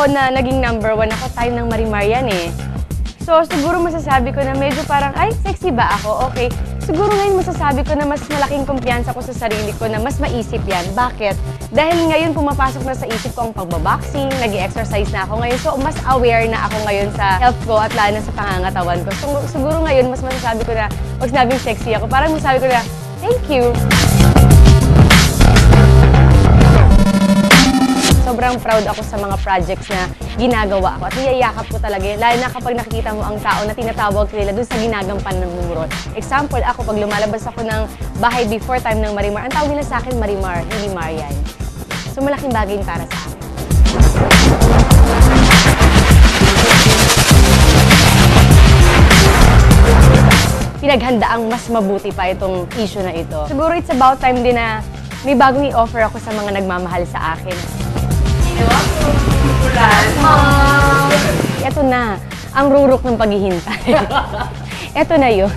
ako na naging #1 ako, time ng Marimar yan eh. So, siguro masasabi ko na medyo parang, ay, sexy ba ako? Okay. Siguro ngayon masasabi ko na mas malaking kumpiyansa ko sa sarili ko na mas maisip yan. Bakit? Dahil ngayon pumapasok na sa isip ko ang pagbaboxing, nag-exercise na ako ngayon. So, mas aware na ako ngayon sa health ko at lalo na sa pangangatawan ko. So, siguro ngayon mas masasabi ko na, pag sinabing sexy ako, parang masasabi ko na, thank you. Sobrang proud ako sa mga projects na ginagawa ko at niyayakap ko talaga yun. Lalo na kapag nakikita mo ang tao na tinatawag nila dun sa ginagampan ng numero. Example, ako pag lumalabas ako ng bahay before time ng Marimar, ang tawag nila sa akin Marimar, hindi Marian. So malaking bagay yun para sa akin. Pinaghandaang mas mabuti pa itong issue na ito. Siguro it's about time din na may bagong i-offer ako sa mga nagmamahal sa akin. Ito na, ang rurok ng paghihintay. Ito na yun.